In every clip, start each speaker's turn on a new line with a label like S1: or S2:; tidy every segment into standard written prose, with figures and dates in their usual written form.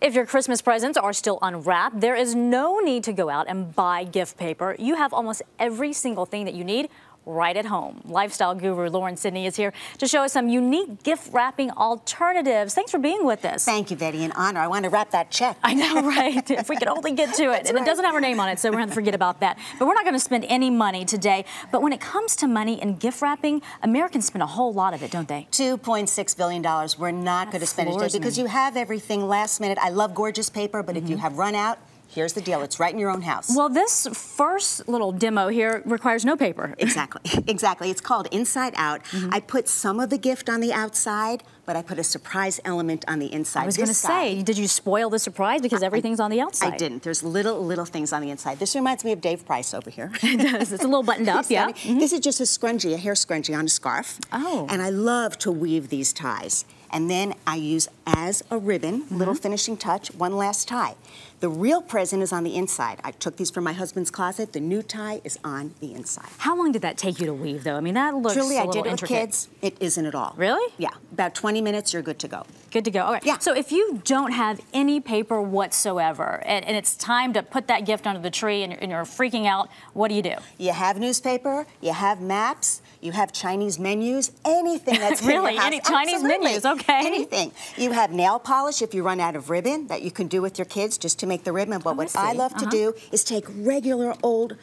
S1: If your Christmas presents are still unwrapped, there is no need to go out and buy gift paper. You have almost every single thing that you need right at home. Lifestyle guru Laurin Sydney is here to show us some unique gift wrapping alternatives. Thanks for being with us.
S2: Thank you, Betty. An honor. I want to wrap that check.
S1: I know, right? If we could only get to it. And it doesn't have our name on it, so we're going to forget about that. But we're not going to spend any money today. But when it comes to money and gift wrapping, Americans spend a whole lot of it, don't they?
S2: $2.6 billion. We're not going to spend it today because you have everything last minute. I love gorgeous paper, but if you have run out, here's the deal. It's right in your own house.
S1: Well, this first little demo here requires no paper.
S2: Exactly. Exactly. It's called Inside Out. I put some of the gift on the outside, but I put a surprise element on the inside.
S1: I was going to say, did you spoil the surprise because everything's on the outside?
S2: I didn't. There's little things on the inside. This reminds me of Dave Price over here.
S1: It does. It's a little buttoned up, yeah.
S2: This is just a scrunchie, a hair scrunchie on a scarf.
S1: Oh.
S2: And I love to weave these ties. And then I use as a ribbon, little finishing touch, one last tie. The real present is on the inside. I took these from my husband's closet. The new tie is on the inside.
S1: How long did that take you to weave, though? I mean, that looks
S2: Truly,
S1: a
S2: I
S1: little
S2: did it
S1: intricate.
S2: with kids. It isn't at all.
S1: Really?
S2: Yeah. About 20 minutes, you're good to go.
S1: Good to go. Okay.
S2: Yeah.
S1: So if you don't have any paper whatsoever, and it's time to put that gift under the tree and you're freaking out, what do you do?
S2: You have newspaper, you have maps, you have Chinese menus, anything that's
S1: really?
S2: in your house.
S1: Any Chinese menus, okay.
S2: Anything. You have nail polish if you run out of ribbon that you can do with your kids just to make the ribbon. But what I love to do is take regular old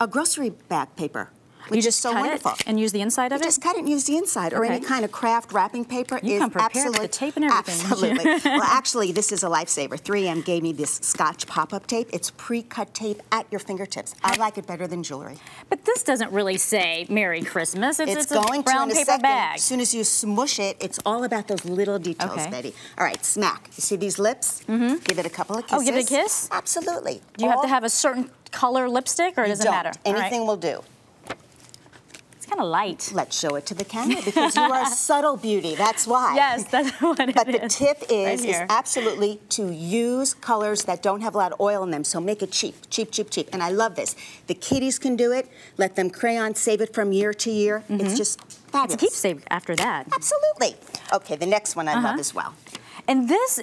S2: grocery bag paper.
S1: You just
S2: so
S1: cut
S2: wonderful.
S1: it and use the inside of it?
S2: Just cut it and use the inside, or any kind of craft wrapping paper.
S1: You come prepared with the tape and everything.
S2: Absolutely. Well, actually, this is a lifesaver. 3M gave me this Scotch pop-up tape. It's pre-cut tape at your fingertips. I like it better than jewelry.
S1: But this doesn't really say Merry Christmas. It's
S2: going
S1: a brown
S2: to in a
S1: paper
S2: second.
S1: bag.
S2: As soon as you smush it, it's all about those little details, Betty. All right, smack. You see these lips? Give it a couple of kisses.
S1: Oh, give it a kiss?
S2: Absolutely.
S1: Do you have to have a certain color lipstick, or does it matter?
S2: Anything will do.
S1: Kind of light.
S2: Let's show it to the camera because you are a subtle beauty. That's why.
S1: Yes, that's what it is.
S2: But the tip is
S1: right
S2: absolutely to use colors that don't have a lot of oil in them. So make it cheap, cheap, cheap, cheap. And I love this. The kiddies can do it. Let them crayon, save it from year to year. It's just fabulous.
S1: It's keepsake after that.
S2: Absolutely. Okay, the next one I love as well.
S1: And this,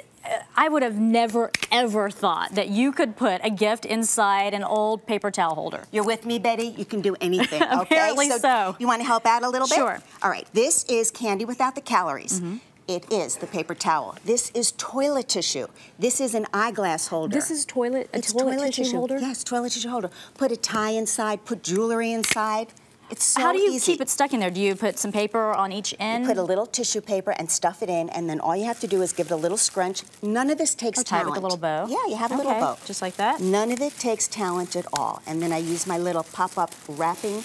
S1: I would have never, ever thought that you could put a gift inside an old paper towel holder.
S2: You're with me, Betty? You can do anything, okay?
S1: Apparently so.
S2: You want to help out a little bit?
S1: Sure.
S2: All right, this is candy without the calories. It is the paper towel. This is toilet tissue. This is an eyeglass holder.
S1: This is toilet tissue holder?
S2: Yes, toilet tissue holder. Put a tie inside, put jewelry inside. It's so easy.
S1: How do you keep it stuck in there? Do you put some paper on each end?
S2: You put a little tissue paper and stuff it in, and then all you have to do is give it a little scrunch. None of this takes talent.
S1: Tie it with a little bow?
S2: Yeah, you have a little bow.
S1: Just like that?
S2: None of it takes talent at all. And then I use my little pop-up wrapping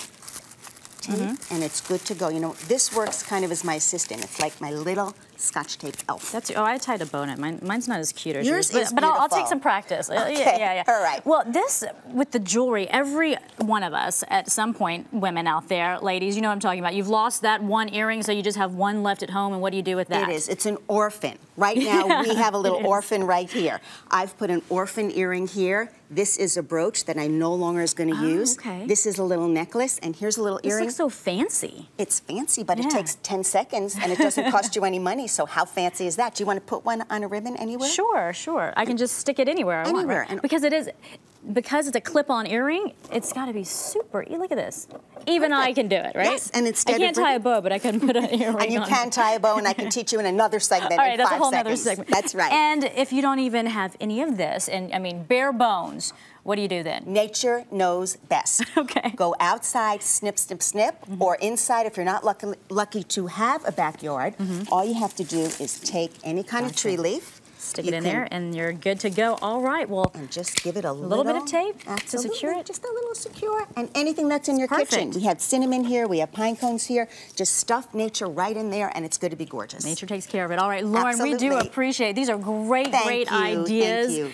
S2: tape, and it's good to go. You know, this works kind of as my assistant. It's like my little Scotch tape elf.
S1: I tied a bow in it. Mine's not as cute as
S2: yours.
S1: But I'll take some practice.
S2: Okay.
S1: Yeah.
S2: All right.
S1: Well, this, with the jewelry, every one of us at some point, women out there, ladies, you know what I'm talking about. You've lost that one earring, so you just have one left at home, and what do you do with that?
S2: It is. It's an orphan. Right now, we have a little orphan right here. I've put an orphan earring here. This is a brooch that I no longer is going to use.
S1: Okay.
S2: This is a little necklace, and here's a little earring.
S1: This looks so fancy.
S2: It's fancy, but it takes 10 seconds, and it doesn't cost you any money, so how fancy is that? Do you want to put one on a ribbon anywhere?
S1: Sure. I can just stick it anywhere I want. Right? Because it's a clip-on earring, it's got to be super. Look at this. Even I can do it, right?
S2: Yes, and instead
S1: I can't tie a bow, but I can put an earring on.
S2: And you can tie a bow, and I can teach you in another segment.
S1: All right,
S2: in
S1: that's
S2: 5
S1: a whole
S2: seconds.
S1: other segment.
S2: That's right.
S1: And if you don't even have any of this, and I mean bare bones, what do you do then?
S2: Nature knows best.
S1: Okay.
S2: Go outside, snip, snip, snip, or inside if you're not lucky to have a backyard. All you have to do is take any kind of tree leaf.
S1: Stick it in there, and you're good to go. All right, well,
S2: and just give it a
S1: little bit of tape to secure it.
S2: Just a little secure, and anything that's in your kitchen. We have cinnamon here, we have pine cones here. Just stuff nature right in there, and it's going to be gorgeous.
S1: Nature takes care of it. All right, Laurin, we do appreciate. These are great ideas.
S2: Thank you.